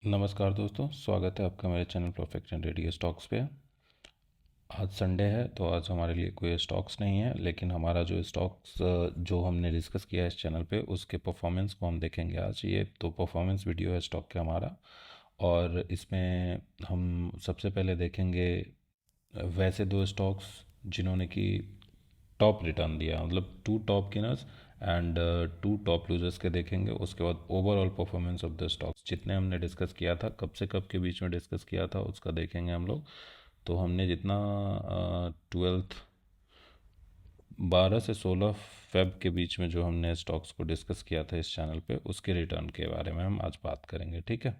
नमस्कार दोस्तों, स्वागत है आपका मेरे channel perfect and radio stocks पे। आज संडे है तो आज हमारे लिए कोई स्टॉक्स नहीं है, लेकिन हमारा जो स्टॉक्स जो हमने डिस्कस किया है इस चैनल पे उसके परफॉर्मेंस को हम देखेंगे आज। ये तो परफॉर्मेंस वीडियो है स्टॉक का हमारा, और इसमें हम सबसे पहले देखेंगे वैसे दो स्टॉक्स जिन्होंने कि टॉप रिटर्न दिया, मतलब two top gainers and two top losers के देखेंगे। उसके बाद overall performance of the stocks जितने हमने डिस्कस किया था, कब से कब के बीच में डिस्कस किया था, उसका देखेंगे हम लोग। तो हमने जितना 12 12 से 16 फेब के बीच में जो हमने स्टॉक्स को डिस्कस किया था इस चैनल पे, उसके रिटर्न के बारे में हम आज बात करेंगे, ठीक है।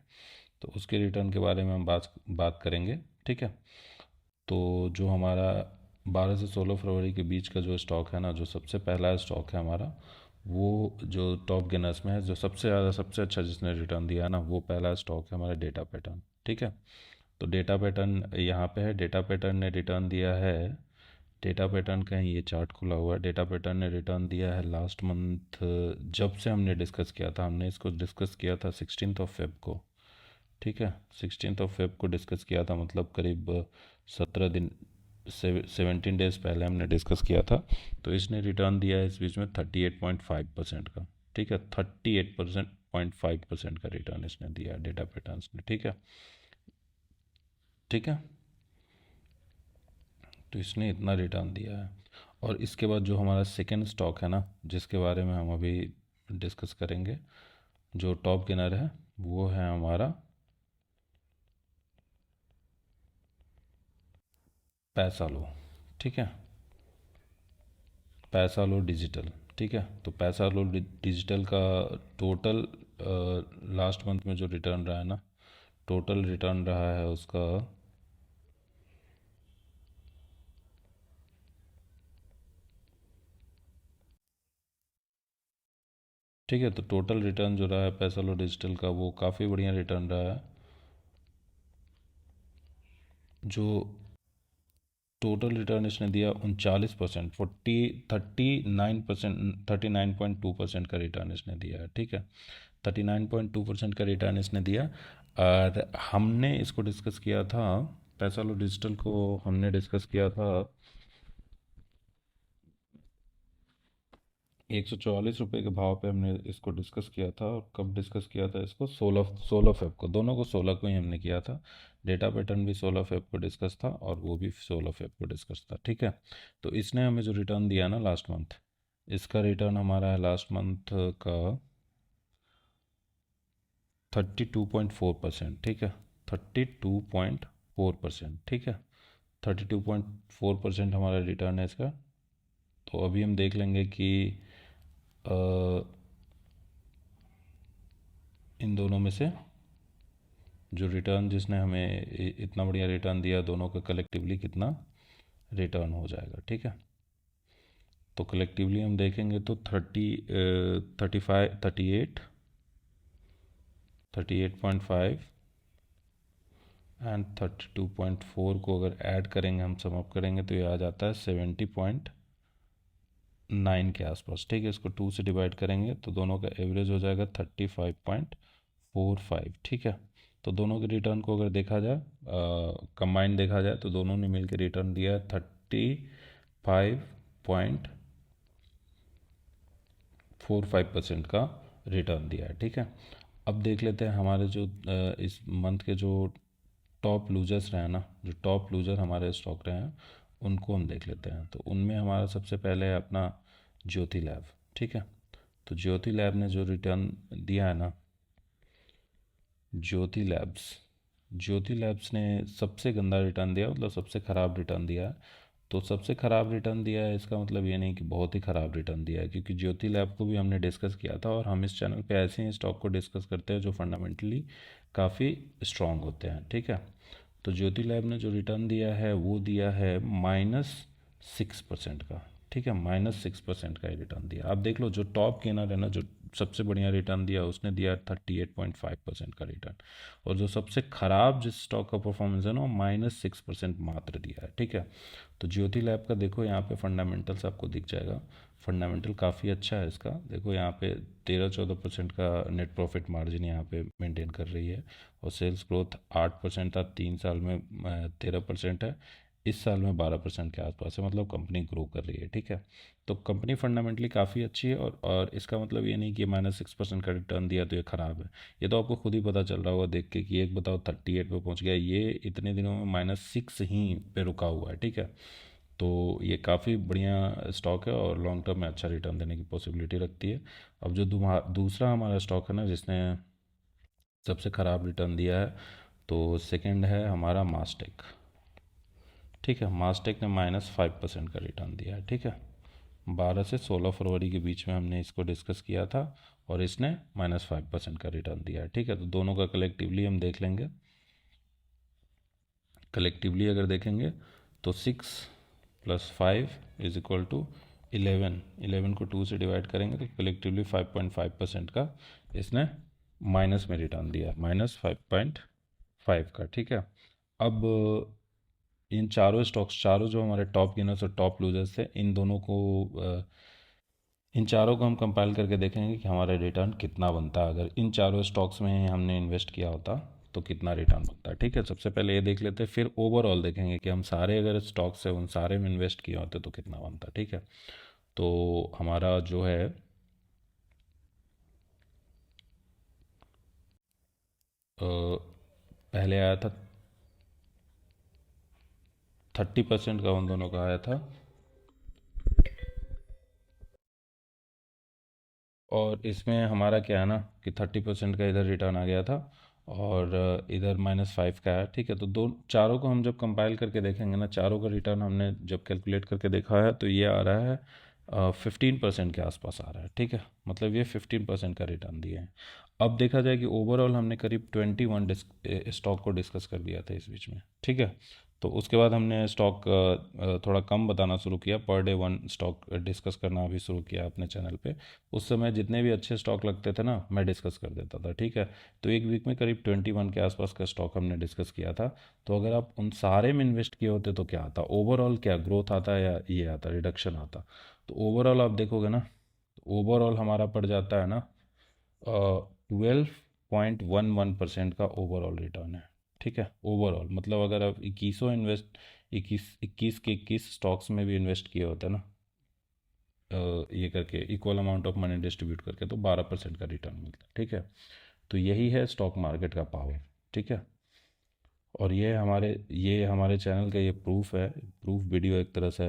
तो उसके रिटर्न के बारे में हम बात बात करेंगे, ठीक है। तो जो हमारा 12 से 16 फरवरी के बीच का जो स्टॉक है ना, जो सबसे पहला स्टॉक है हमारा, वो जो टॉप गेनर्स में है, जो सबसे ज़्यादा सबसे अच्छा जिसने रिटर्न दिया है ना, वो पहला स्टॉक है हमारा डेटा पैटर्न, ठीक है। तो डेटा पैटर्न यहाँ पे है, डेटा पैटर्न ने रिटर्न दिया है। डेटा पैटर्न का ये चार्ट खुला हुआ है। डेटा पैटर्न ने रिटर्न दिया है लास्ट मंथ, जब से हमने डिस्कस किया था, हमने इसको डिस्कस किया था 16 फेब को, ठीक है। 16 फेब को डिस्कस किया था, मतलब करीब 17 दिन 17 डेज पहले हमने डिस्कस किया था। तो इसने रिटर्न दिया है इस बीच में 38.5% का, ठीक है। 38.5% का रिटर्न इसने दिया है डेटा पैटर्न्स ने, ठीक है, ठीक है। तो इसने इतना रिटर्न दिया है। और इसके बाद जो हमारा सेकेंड स्टॉक है ना, जिसके बारे में हम अभी डिस्कस करेंगे, जो टॉप गेनर है, वो है हमारा पैसा लो, ठीक है। पैसा लो डिजिटल, ठीक है। तो पैसा लो डिजिटल का टोटल लास्ट मंथ में जो रिटर्न रहा है ना, टोटल रिटर्न रहा है उसका, ठीक है। तो टोटल रिटर्न जो रहा है पैसा लो डिजिटल का, वो काफ़ी बढ़िया रिटर्न रहा है। जो टोटल रिटर्न इसने दिया 39%, 39.2% का रिटर्न इसने दिया है, ठीक है। 39.2% का रिटर्न इसने दिया। और हमने इसको डिस्कस किया था, पैसा लो डिजिटल को हमने डिस्कस किया था 144 रुपये के भाव पे हमने इसको डिस्कस किया था। और कब डिस्कस किया था इसको? 16 फेब को, दोनों को 16 को ही हमने किया था। डेटा पैटर्न भी 16 फेब को डिस्कस था और वो भी 16 फेब को डिस्कस था, ठीक है। तो इसने हमें जो रिटर्न दिया ना लास्ट मंथ, इसका रिटर्न हमारा है लास्ट मंथ का 32.4%, ठीक है। 32.4%, ठीक है। 32.4% हमारा रिटर्न है इसका। तो अभी हम देख लेंगे कि अ, इन दोनों में से जो रिटर्न जिसने हमें इतना बढ़िया रिटर्न दिया, दोनों का कलेक्टिवली कितना रिटर्न हो जाएगा, ठीक है। तो कलेक्टिवली हम देखेंगे तो 35 38.5 एंड 32.4 को अगर ऐड करेंगे, हम सम अप करेंगे, तो ये आ जाता है 70.9 के आसपास, ठीक है। इसको 2 से डिवाइड करेंगे तो दोनों का एवरेज हो जाएगा 35.45, ठीक है। तो दोनों के रिटर्न को अगर देखा जाए, कंबाइन देखा जाए, तो दोनों ने मिलकर रिटर्न दिया है 35.45% का रिटर्न दिया है, ठीक है। अब देख लेते हैं हमारे जो इस मंथ के जो टॉप लूजर्स रहे हैं ना, जो टॉप लूजर हमारे स्टॉक रहे हैं, उनको हम देख लेते हैं। तो उनमें हमारा सबसे पहले है अपना ज्योति लैब, ठीक है। तो ज्योति लैब ने जो रिटर्न दिया है ना, ज्योति लैब्स ज्योति लैब्स ने सबसे गंदा रिटर्न दिया, मतलब सबसे ख़राब रिटर्न दिया है। तो सबसे ख़राब रिटर्न दिया है, इसका मतलब ये नहीं कि बहुत ही ख़राब रिटर्न दिया है, क्योंकि ज्योति लैब को भी हमने डिस्कस किया था। और हम इस चैनल पे ऐसे ही स्टॉक को डिस्कस करते हैं जो फंडामेंटली काफ़ी स्ट्रॉन्ग होते हैं, ठीक है। तो ज्योति लैब ने जो रिटर्न दिया है वो दिया है -6% का, ठीक है। -6% का ही रिटर्न दिया। आप देख लो, जो टॉप गेनर है ना, जो सबसे बढ़िया रिटर्न दिया उसने दिया 38.5% का रिटर्न। और जो सबसे ख़राब जिस स्टॉक का परफॉर्मेंस है ना, वो -6% मात्र दिया है, ठीक है। तो ज्योति लैब का देखो यहाँ पे फंडामेंटल्स आपको दिख जाएगा। फंडामेंटल काफ़ी अच्छा है इसका, देखो यहाँ पे 13-14% का नेट प्रॉफिट मार्जिन यहाँ पे मेंटेन कर रही है। और सेल्स ग्रोथ 8% था, 3 साल में 13% है, इस साल में 12% के आसपास है, मतलब कंपनी ग्रो कर रही है, ठीक है। तो कंपनी फंडामेंटली काफ़ी अच्छी है। और इसका मतलब ये नहीं कि -6% का रिटर्न दिया तो ये ख़राब है। ये तो आपको खुद ही पता चल रहा होगा देख के कि एक बताओ 38 पे पहुंच गया, ये इतने दिनों में -6 ही पे रुका हुआ है, ठीक है। तो ये काफ़ी बढ़िया स्टॉक है और लॉन्ग टर्म में अच्छा रिटर्न देने की पॉसिबिलिटी रखती है। अब जो दूसरा हमारा स्टॉक है ना जिसने सबसे ख़राब रिटर्न दिया है, तो सेकंड है हमारा मास्टेक, ठीक है। मास्टेक ने -5% का रिटर्न दिया है, ठीक है। 12 से 16 फरवरी के बीच में हमने इसको डिस्कस किया था और इसने -5% का रिटर्न दिया है, ठीक है। तो दोनों का कलेक्टिवली हम देख लेंगे। कलेक्टिवली अगर देखेंगे तो 6 + 5 = 11। 11 को 2 से डिवाइड करेंगे तो कलेक्टिवली 5.5% का इसने माइनस में रिटर्न दिया, -5.5 का, ठीक है। अब इन चारों स्टॉक्स, चारों जो हमारे टॉप गेनर्स और टॉप लूजर्स थे, इन चारों को हम कंपाइल करके देखेंगे कि हमारा रिटर्न कितना बनता है अगर इन चारों स्टॉक्स में हमने इन्वेस्ट किया होता तो कितना रिटर्न बनता है, ठीक है। सबसे पहले ये देख लेते हैं, फिर ओवरऑल देखेंगे कि हम सारे अगर स्टॉक्स है उन सारे में इन्वेस्ट किए होते तो कितना बनता, ठीक है। तो हमारा जो है पहले आया था 30% का, उन दोनों का आया था। और इसमें हमारा क्या है ना कि 30% का इधर रिटर्न आ गया था और इधर -5 का है, ठीक है। तो दो चारों को हम जब कंपाइल करके देखेंगे ना, चारों का रिटर्न हमने जब कैलकुलेट करके देखा है तो ये आ रहा है 15% के आसपास आ रहा है, ठीक है। मतलब ये 15% का रिटर्न दिए हैं। अब देखा जाए कि ओवरऑल हमने करीब 21 स्टॉक को डिस्कस कर दिया था इस बीच में, ठीक है। तो उसके बाद हमने स्टॉक थोड़ा कम बताना शुरू किया, पर डे 1 स्टॉक डिस्कस करना भी शुरू किया अपने चैनल पे। उस समय जितने भी अच्छे स्टॉक लगते थे ना मैं डिस्कस कर देता था, ठीक है। तो एक वीक में करीब 21 के आसपास का स्टॉक हमने डिस्कस किया था। तो अगर आप उन सारे में इन्वेस्ट किए होते तो क्या आता, ओवरऑल क्या ग्रोथ आता है या ये आता रिडक्शन आता। तो ओवरऑल आप देखोगे ना, तो ओवरऑल हमारा पड़ जाता है ना 12.11% का ओवरऑल रिटर्न है, ठीक है। ओवरऑल मतलब अगर आप 21 के 21 स्टॉक्स में भी इन्वेस्ट किए होते ना, ये करके equal amount of money distribute करके, तो 12% का रिटर्न मिलता है, ठीक है। तो यही है स्टॉक मार्केट का पावर, ठीक है। और ये हमारे चैनल का ये प्रूफ है, प्रूफ वीडियो एक तरह से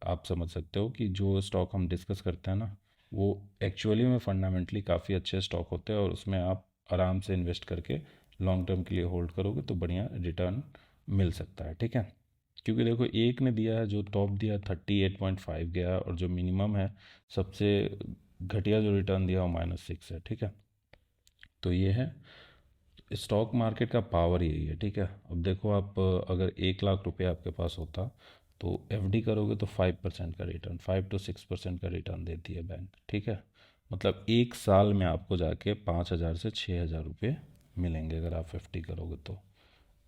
आप समझ सकते हो कि जो स्टॉक हम डिस्कस करते हैं ना वो एक्चुअली में फंडामेंटली काफ़ी अच्छे स्टॉक होते हैं और उसमें आप आराम से इन्वेस्ट करके लॉन्ग टर्म के लिए होल्ड करोगे तो बढ़िया रिटर्न मिल सकता है, ठीक है। क्योंकि देखो एक ने दिया है, जो टॉप दिया 38.5 गया और जो मिनिमम है सबसे घटिया जो रिटर्न दिया वो -6 है, ठीक है। तो ये है स्टॉक मार्केट का पावर, यही है, ठीक है। अब देखो आप अगर 1 लाख रुपये आपके पास होता तो एफडी करोगे तो 5% का रिटर्न, 5 to 6% का रिटर्न देती है बैंक, ठीक है। मतलब एक साल में आपको जाके 5,000 से 6,000 रुपये मिलेंगे अगर आप एफडी करोगे तो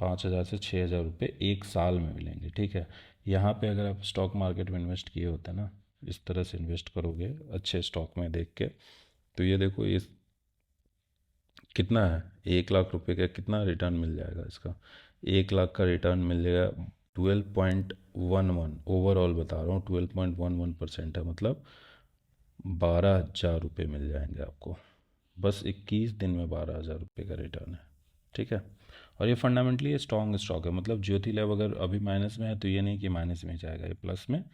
5,000 से 6,000 रुपये एक साल में मिलेंगे, ठीक है। यहाँ पे अगर आप स्टॉक मार्केट में इन्वेस्ट किए होते ना, इस तरह से इन्वेस्ट करोगे अच्छे स्टॉक में देख के, तो ये देखो ये कितना है, 1 लाख रुपए का कितना रिटर्न मिल जाएगा इसका। 1 लाख का रिटर्न मिल जाएगा 12.11, ओवरऑल बता रहा हूँ 12.11% है, मतलब 12,000 रुपये मिल जाएंगे आपको। बस 21 दिन में 12,000 रुपये का रिटर्न है, ठीक है। और ये फंडामेंटली ये स्ट्रॉन्ग स्टॉक है, मतलब ज्योति लैब अगर अभी माइनस में है तो ये नहीं कि माइनस में जाएगा, ये प्लस में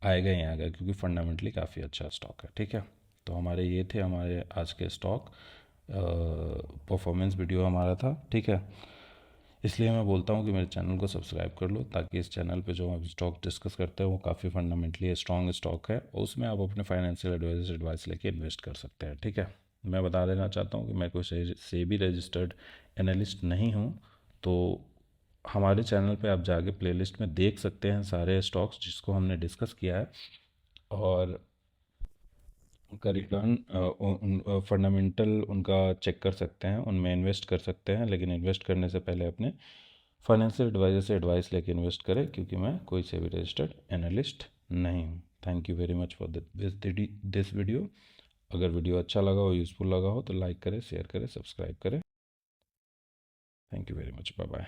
आएगा ही आएगा क्योंकि फंडामेंटली काफ़ी अच्छा स्टॉक है, ठीक है। तो ये थे हमारे आज के स्टॉक परफॉर्मेंस वीडियो हमारा था, ठीक है। इसलिए मैं बोलता हूँ कि मेरे चैनल को सब्सक्राइब कर लो ताकि इस चैनल पे जो हम स्टॉक डिस्कस करते हैं वो काफ़ी फंडामेंटली स्ट्रॉन्ग स्टॉक है और उसमें आप अपने फाइनेंशियल एडवाइजर एडवाइस लेके इन्वेस्ट कर सकते हैं, ठीक है। मैं बता देना चाहता हूँ कि मैं कोई सेबी रजिस्टर्ड एनालिस्ट नहीं हूँ। तो हमारे चैनल पे आप जाके प्लेलिस्ट में देख सकते हैं सारे स्टॉक्स जिसको हमने डिस्कस किया है। और का रिटर्न फंडामेंटल उनका चेक कर सकते हैं, उनमें इन्वेस्ट कर सकते हैं, लेकिन इन्वेस्ट करने से पहले अपने फाइनेंशियल एडवाइजर से एडवाइस लेके इन्वेस्ट करें, क्योंकि मैं कोई से भी रजिस्टर्ड एनालिस्ट नहीं हूँ। Thank you very much for this video. अगर वीडियो अच्छा लगा हो, यूज़फुल लगा हो, तो लाइक करें, शेयर करें, सब्सक्राइब करें। Thank you very much, bye bye.